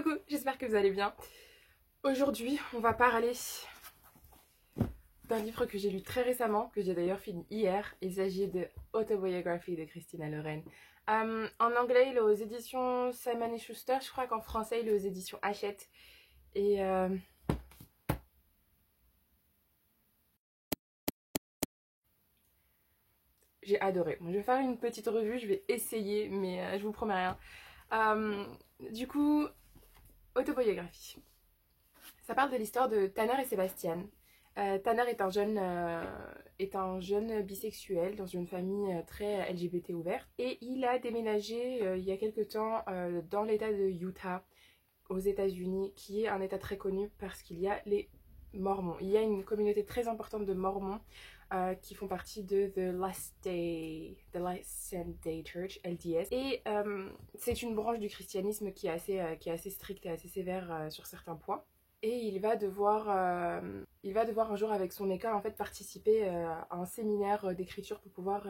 Coucou, j'espère que vous allez bien. Aujourd'hui, on va parler d'un livre que j'ai lu très récemment, que j'ai d'ailleurs fini hier. Il s'agit de Autobiography de Christina Loren. En anglais, il est aux éditions Simon & Schuster. Je crois qu'en français, il est aux éditions Hachette. Et j'ai adoré. Bon, je vais faire une petite revue, je vais essayer, mais je vous promets rien. Euh, du coup, Autobiographie. Ça parle de l'histoire de Tanner et Sébastien. Tanner est un jeune bisexuel dans une famille très LGBT ouverte et il a déménagé il y a quelque temps dans l'état de Utah aux États-Unis, qui est un état très connu parce qu'il y a les Mormons. Il y a une communauté très importante de Mormons qui font partie de The Last Day Church, LDS. Et c'est une branche du christianisme qui est assez stricte et assez sévère sur certains points. Et il va devoir un jour avec son école en fait participer à un séminaire d'écriture pour pouvoir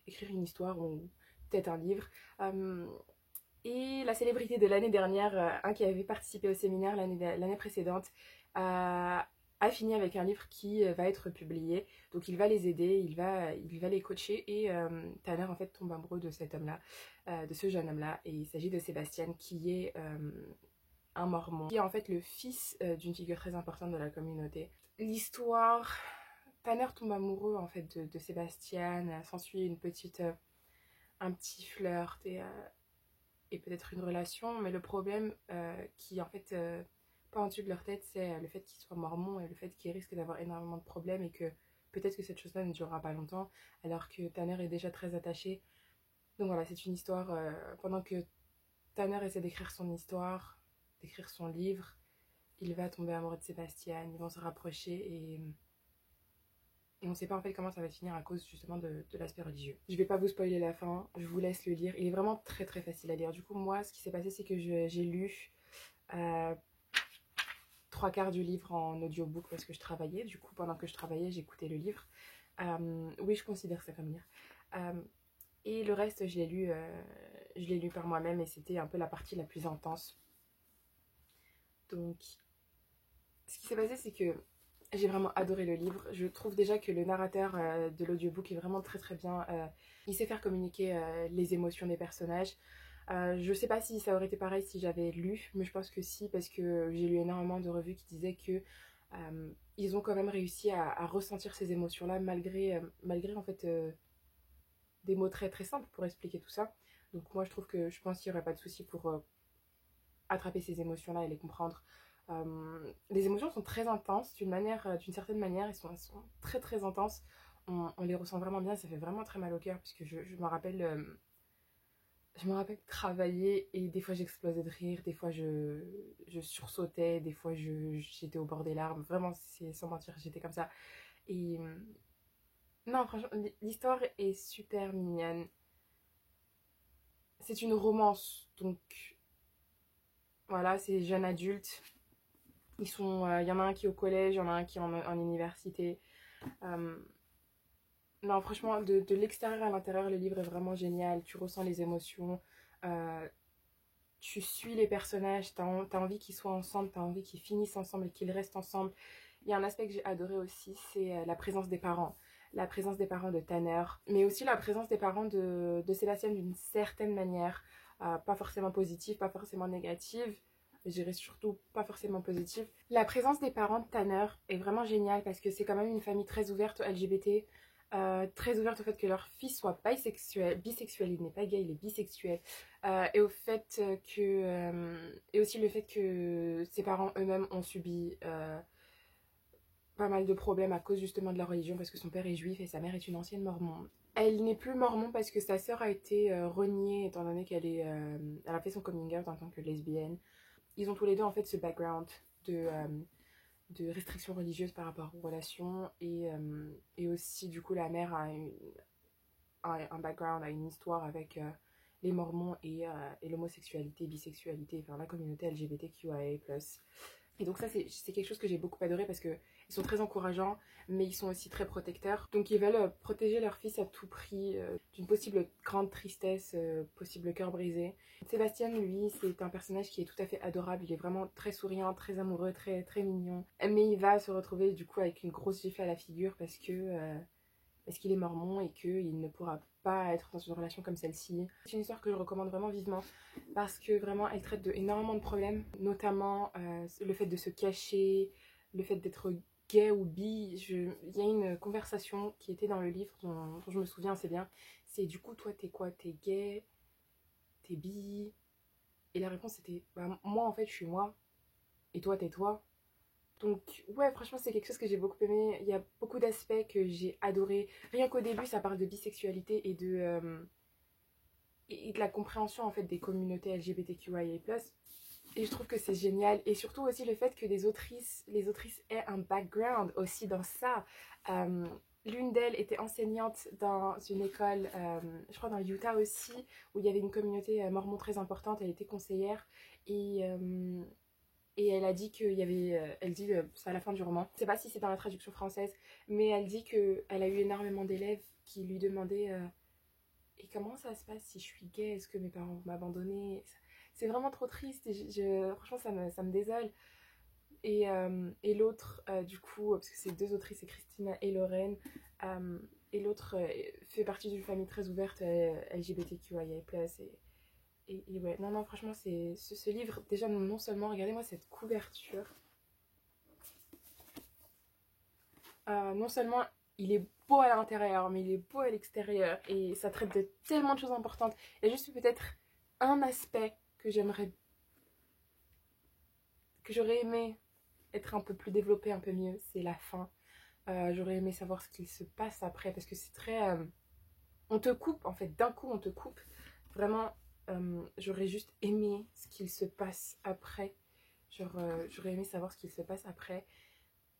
écrire une histoire ou peut-être un livre. Euh, et la célébrité de l'année dernière, un qui avait participé au séminaire l'année précédente, a fini avec un livre qui va être publié. Donc il va les aider, il va les coacher et Tanner en fait tombe amoureux de cet homme-là, de ce jeune homme-là. Et il s'agit de Sébastien qui est un mormon, qui est en fait le fils d'une figure très importante de la communauté. L'histoire, Tanner tombe amoureux en fait de Sébastien, s'ensuit un petit flirt et peut-être une relation, mais le problème qui en fait pas en dessus de leur tête, c'est le fait qu'ils soient mormons et le fait qu'ils risquent d'avoir énormément de problèmes et que peut-être que cette chose-là ne durera pas longtemps, alors que Tanner est déjà très attaché. Donc voilà, c'est une histoire, pendant que Tanner essaie d'écrire son histoire, d'écrire son livre, il va tomber amoureux de Sébastien, ils vont se rapprocher et on ne sait pas en fait comment ça va finir à cause justement de l'aspect religieux. Je vais pas vous spoiler la fin, je vous laisse le lire. Il est vraiment très très facile à lire. Du coup, moi, ce qui s'est passé, c'est que j'ai lu euh, trois quarts du livre en audiobook parce que je travaillais. Du coup, pendant que je travaillais, j'écoutais le livre. Oui, je considère ça comme lire. Euh, et le reste, je l'ai lu par moi-même et c'était un peu la partie la plus intense. Donc, ce qui s'est passé, c'est que j'ai vraiment adoré le livre. Je trouve déjà que le narrateur de l'audiobook est vraiment très très bien. Il sait faire communiquer les émotions des personnages. Je sais pas si ça aurait été pareil si j'avais lu, mais je pense que si, parce que j'ai lu énormément de revues qui disaient que ils ont quand même réussi à ressentir ces émotions-là malgré en fait des mots très très simples pour expliquer tout ça. Donc moi je pense qu'il n'y aurait pas de souci pour attraper ces émotions-là et les comprendre. Les émotions sont très intenses d'une certaine manière, elles sont très très intenses. On les ressent vraiment bien, ça fait vraiment très mal au cœur, puisque je me rappelle travailler et des fois j'explosais de rire, des fois je sursautais, des fois j'étais au bord des larmes. Vraiment, c'est sans mentir, j'étais comme ça. Et non, franchement, l'histoire est super mignonne. C'est une romance, donc voilà, c'est jeune adulte. Il y en a un qui est au collège, il y en a un qui est en université. Euh, non, franchement, de l'extérieur à l'intérieur, le livre est vraiment génial. Tu ressens les émotions, euh, tu suis les personnages, t'as envie qu'ils soient ensemble, t'as envie qu'ils finissent ensemble et qu'ils restent ensemble. Il y a un aspect que j'ai adoré aussi, c'est la présence des parents. La présence des parents de Tanner, mais aussi la présence des parents de Sébastien d'une certaine manière. Pas forcément positive, pas forcément négative. Je dirais surtout pas forcément positive. La présence des parents de Tanner est vraiment géniale parce que c'est quand même une famille très ouverte au LGBT, très ouverte au fait que leur fils soit bisexuel, il n'est pas gay, il est bisexuel. Et au fait et aussi le fait que ses parents eux-mêmes ont subi pas mal de problèmes à cause justement de leur religion parce que son père est juif et sa mère est une ancienne mormon. Elle n'est plus mormon parce que sa sœur a été reniée étant donné elle a fait son coming out en tant que lesbienne. Ils ont tous les deux en fait ce background de restrictions religieuses par rapport aux relations et aussi du coup la mère un background, a une histoire avec les mormons et l'homosexualité, bisexualité, enfin la communauté LGBTQIA+. Et donc ça, c'est quelque chose que j'ai beaucoup adoré parce qu'ils sont très encourageants, mais ils sont aussi très protecteurs. Donc ils veulent protéger leur fils à tout prix d'une possible grande tristesse, possible cœur brisé. Sébastien, lui, c'est un personnage qui est tout à fait adorable. Il est vraiment très souriant, très amoureux, très, très mignon. Mais il va se retrouver du coup avec une grosse gifle à la figure parce qu'il est mormon et qu'il ne pourra pas être dans une relation comme celle-ci. C'est une histoire que je recommande vraiment vivement parce que vraiment elle traite de énormément de problèmes, notamment le fait de se cacher, le fait d'être gay ou bi. Il y a une conversation qui était dans le livre dont je me souviens assez bien. C'est du coup, toi t'es quoi? T'es gay? T'es bi? Et la réponse était, bah, moi en fait je suis moi et toi t'es toi. Donc ouais, franchement c'est quelque chose que j'ai beaucoup aimé. Il y a beaucoup d'aspects que j'ai adoré. Rien qu'au début ça parle de bisexualité et de la compréhension en fait des communautés LGBTQIA+. Et je trouve que c'est génial. Et surtout aussi le fait que les autrices aient un background aussi dans ça. Euh, L'une d'elles était enseignante dans une école, je crois dans le Utah aussi, où il y avait une communauté mormon très importante. Elle était conseillère. Et, euh, et elle a dit qu'il y avait, elle dit, c'est à la fin du roman, je sais pas si c'est dans la traduction française, mais elle dit qu'elle a eu énormément d'élèves qui lui demandaient et comment ça se passe si je suis gay, est-ce que mes parents vont m'abandonner? C'est vraiment trop triste, et franchement ça me désole. Et l'autre, du coup, parce que c'est deux autrices, c'est Christina et Lorraine, et l'autre fait partie d'une famille très ouverte LGBTQIA+, et ouais, non, non, franchement, ce livre, déjà, non seulement, regardez-moi cette couverture, non seulement il est beau à l'intérieur, mais il est beau à l'extérieur, et ça traite de tellement de choses importantes. Il y a juste peut-être un aspect que j'aurais aimé être un peu plus développé, un peu mieux, c'est la fin. J'aurais aimé savoir ce qu'il se passe après, parce que c'est très... on te coupe, en fait, d'un coup, on te coupe. Vraiment, j'aurais juste aimé ce qu'il se passe après. Genre, j'aurais aimé savoir ce qu'il se passe après,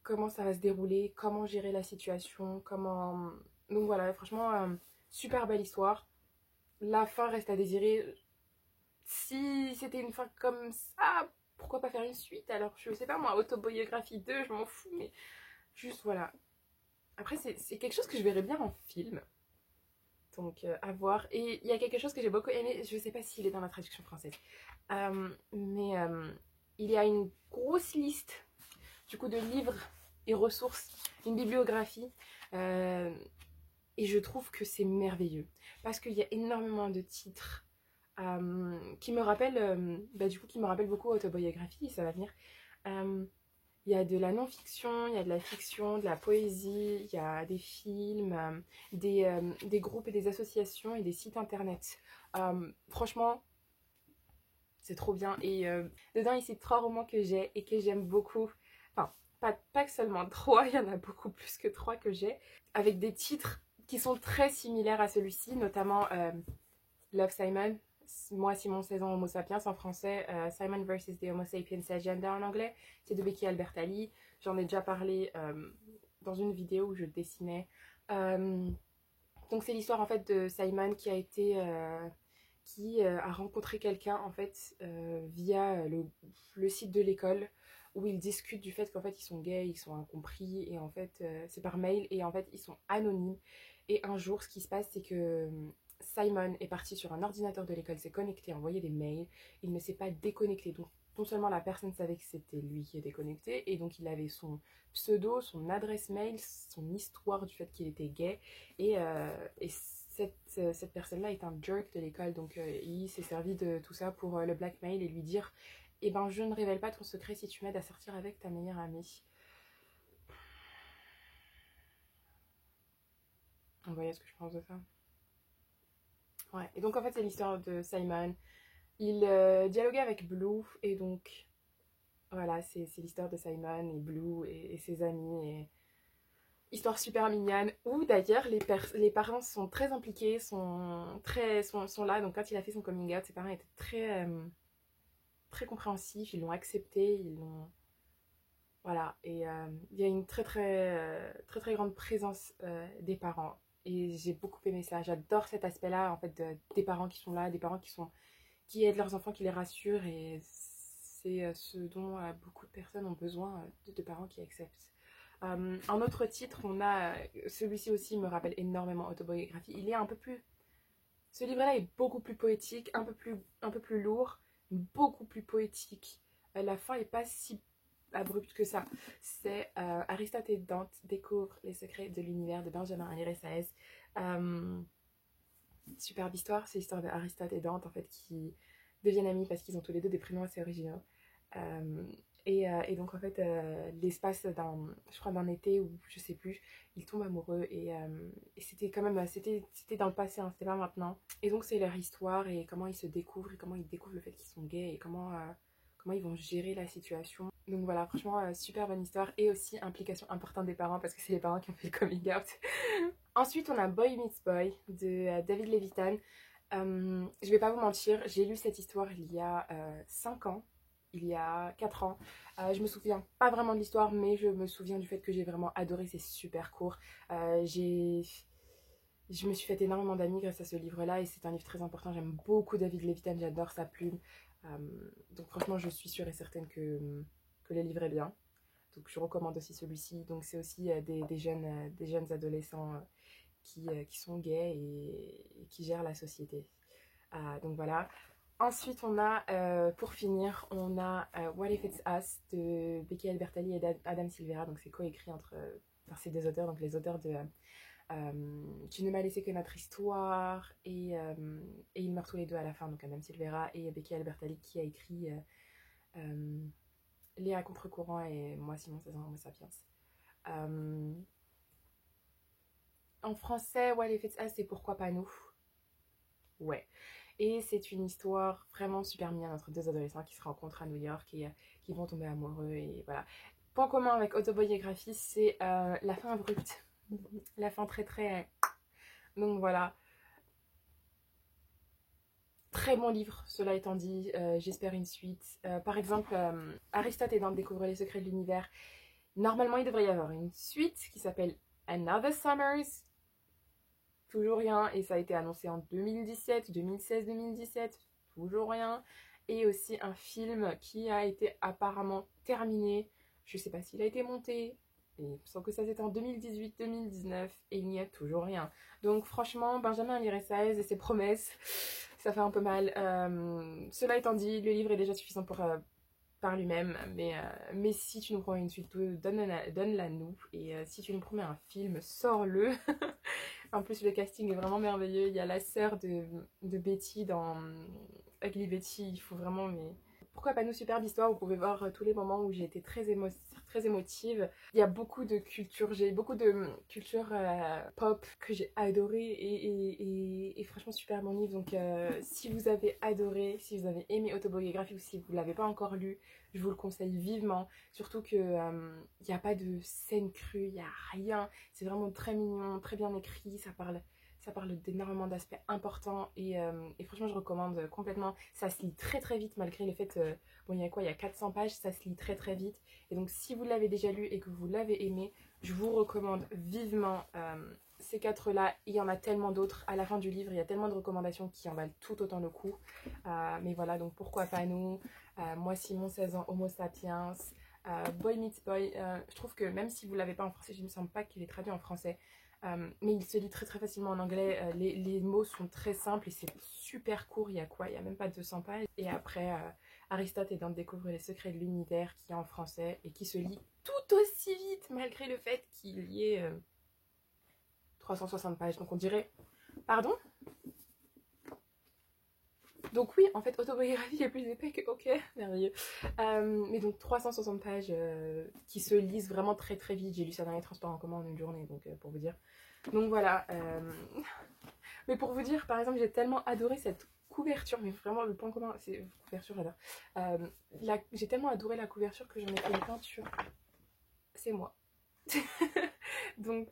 comment ça va se dérouler, comment gérer la situation, comment... Donc voilà, franchement, super belle histoire. La fin reste à désirer. Si c'était une fin comme ça, pourquoi pas faire une suite? Alors, je sais pas moi, autobiographie 2, je m'en fous, mais juste voilà. Après, c'est quelque chose que je verrais bien en film. Donc, à voir. Et il y a quelque chose que j'ai beaucoup aimé, je sais pas s'il est dans la traduction française, mais il y a une grosse liste du coup de livres et ressources, une bibliographie. euh, et je trouve que c'est merveilleux parce qu'il y a énormément de titres qui me rappellent, du coup, qui me rappellent beaucoup autobiographie, ça va venir. Euh, il y a de la non-fiction, il y a de la fiction, de la poésie, il y a des films, des groupes et des associations et des sites internet. Franchement, c'est trop bien. Et dedans, ici, 3 romans que j'ai et que j'aime beaucoup. Enfin, pas que seulement 3, il y en a beaucoup plus que 3 que j'ai. Avec des titres qui sont très similaires à celui-ci, notamment Love Simon, Moi Simon 16 ans Homo sapiens en français, Simon versus the Homo sapiens agenda en anglais, c'est de Becky Albertalli. J'en ai déjà parlé dans une vidéo où je dessinais. Euh, donc c'est l'histoire en fait de Simon qui a rencontré quelqu'un en fait via le site de l'école où ils discutent du fait qu'en fait ils sont gays, ils sont incompris et en fait c'est par mail et en fait ils sont anonymes. Et un jour ce qui se passe c'est que Simon est parti sur un ordinateur de l'école, s'est connecté, envoyé des mails, il ne s'est pas déconnecté. Donc non seulement la personne savait que c'était lui qui était connecté, et donc il avait son pseudo, son adresse mail, son histoire du fait qu'il était gay, et cette personne-là est un jerk de l'école, donc il s'est servi de tout ça pour le blackmail et lui dire eh ben je ne révèle pas ton secret si tu m'aides à sortir avec ta meilleure amie. Vous voyez ce que je pense de ça? Ouais, et donc en fait c'est l'histoire de Simon. Il dialoguait avec Blue, et donc voilà, c'est l'histoire de Simon et Blue et ses amis. Et histoire super mignonne, où d'ailleurs les parents sont très impliqués, sont là. Donc quand il a fait son coming out, ses parents étaient très compréhensifs, ils l'ont accepté, ils l'ont... Voilà, et il y a une très grande présence des parents. Et j'ai beaucoup aimé ça, j'adore cet aspect-là, en fait, des parents qui sont là, des parents qui aident leurs enfants, qui les rassurent, et c'est ce dont beaucoup de personnes ont besoin, de parents qui acceptent. En autre titre, on a, celui-ci aussi me rappelle énormément autobiographie. Il est un peu plus, ce livre-là est beaucoup plus poétique, un peu plus lourd, beaucoup plus poétique. La fin est pas si abrupte que ça. C'est Aristote et Dante découvrent les secrets de l'univers de Benjamin Alire Saez. Superbe histoire, c'est l'histoire d'Aristote et Dante en fait qui deviennent amis parce qu'ils ont tous les deux des prénoms assez originaux. Et donc en fait l'espace je crois d'un été ou je sais plus, ils tombent amoureux et c'était quand même c'était dans le passé, hein, c'était pas maintenant. Et donc c'est leur histoire et comment ils se découvrent et comment ils découvrent le fait qu'ils sont gays et comment ils vont gérer la situation. Donc voilà, franchement super bonne histoire et aussi implication importante des parents parce que c'est les parents qui ont fait le coming out. Ensuite on a Boy Meets Boy de David Levitan. Je vais pas vous mentir, j'ai lu cette histoire il y a 5 ans, il y a 4 ans. Je me souviens pas vraiment de l'histoire, mais je me souviens du fait que j'ai vraiment adoré, c'est super court. Je me suis fait énormément d'amis grâce à ce livre-là et c'est un livre très important. J'aime beaucoup David Levitan, j'adore sa plume. Donc franchement, je suis sûre et certaine que le livre est bien. Donc je recommande aussi celui-ci. Donc c'est aussi des jeunes adolescents qui sont gays et qui gèrent la société. Donc voilà. Ensuite, on a, pour finir, on a What If It's Us de Becky Albertalli et Adam Silvera. Donc c'est coécrit entre ces deux auteurs, donc les auteurs de Tu ne m'as laissé que notre histoire et ils meurent tous les deux à la fin, donc Adam Silvera et Becky Albertalli qui a écrit Léa contre-courant et Moi Simon Cézanne Homo Sapiens. En français, What If It's Us, c'est Pourquoi pas nous. Ouais. Et c'est une histoire vraiment super mignonne entre deux adolescents qui se rencontrent à New York et qui vont tomber amoureux. Et voilà. Point commun avec autobiographie, c'est la fin abrupte. La fin très très... Donc voilà. Très bon livre, cela étant dit. J'espère une suite. Par exemple, Aristote et Dante découvrent les secrets de l'univers. Normalement, il devrait y avoir une suite qui s'appelle Another Summers. Toujours rien, et ça a été annoncé en 2017, 2016, 2017, toujours rien. Et aussi un film qui a été apparemment terminé, je sais pas s'il a été monté, et sans que ça c'était en 2018-2019, et il n'y a toujours rien. Donc franchement, Benjamin Alire Saez et ses promesses, ça fait un peu mal. Cela étant dit, le livre est déjà suffisant par lui-même, mais si tu nous promets une suite, donne-la nous, et si tu nous promets un film, sors-le. En plus, le casting est vraiment merveilleux. Il y a la sœur de Betty dans Ugly Betty. Il faut vraiment... Mais... Pourquoi pas nous, superbe histoire. Vous pouvez voir tous les moments où j'ai été très émotive. Il y a beaucoup de culture. J'ai beaucoup de culture pop que j'ai adoré et franchement, super bon livre. Donc, si vous avez adoré, si vous avez aimé Autobiographie ou si vous ne l'avez pas encore lu, je vous le conseille vivement. Surtout qu'il n'y a pas de scène crue, il n'y a rien. C'est vraiment très mignon, très bien écrit. Ça parle d'énormément d'aspects importants et franchement je recommande complètement. Ça se lit très très vite malgré le fait, bon il y a quoi, il y a 400 pages, ça se lit très très vite. Et donc si vous l'avez déjà lu et que vous l'avez aimé, je vous recommande vivement ces 4-là. Il y en a tellement d'autres à la fin du livre, il y a tellement de recommandations qui en valent tout autant le coup. Mais voilà, donc pourquoi pas nous, Moi Simon 16 ans, Homo Sapiens, Boy Meets Boy. Je trouve que même si vous ne l'avez pas en français, je ne me sens pas qu'il est traduit en français. Mais il se lit très très facilement en anglais. Les mots sont très simples et c'est super court. Il y a quoi? Il y a même pas 200 pages. Et après, Aristote et Dante découvrent les secrets de l'univers qui est en français et qui se lit tout aussi vite malgré le fait qu'il y ait 360 pages. Donc on dirait... Pardon? Donc oui, en fait, autobiographie est plus épais que... Ok, merveilleux. Mais donc 360 pages qui se lisent vraiment très très vite. J'ai lu ça dans les transports en commun en une journée, donc pour vous dire. Donc voilà. Mais pour vous dire, par exemple, j'ai tellement adoré cette couverture, mais vraiment le point commun, c'est couverture, j'adore. J'ai tellement adoré la couverture que j'en ai fait une peinture. C'est moi. Donc,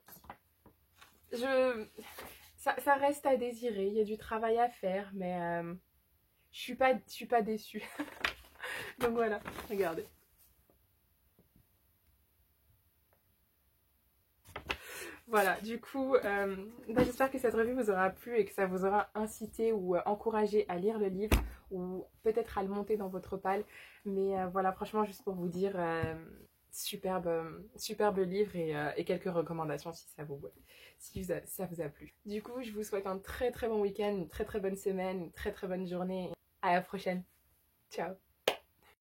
ça reste à désirer. Il y a du travail à faire, mais je suis pas déçue. Donc voilà, regardez. Voilà, du coup, j'espère que cette revue vous aura plu et que ça vous aura incité ou encouragé à lire le livre. ou peut-être à le monter dans votre opale. Mais voilà, franchement, juste pour vous dire, superbe livre et quelques recommandations si ça vous a plu. Du coup, je vous souhaite un très très bon week-end, une très très bonne semaine, une très très bonne journée. À la prochaine. Ciao.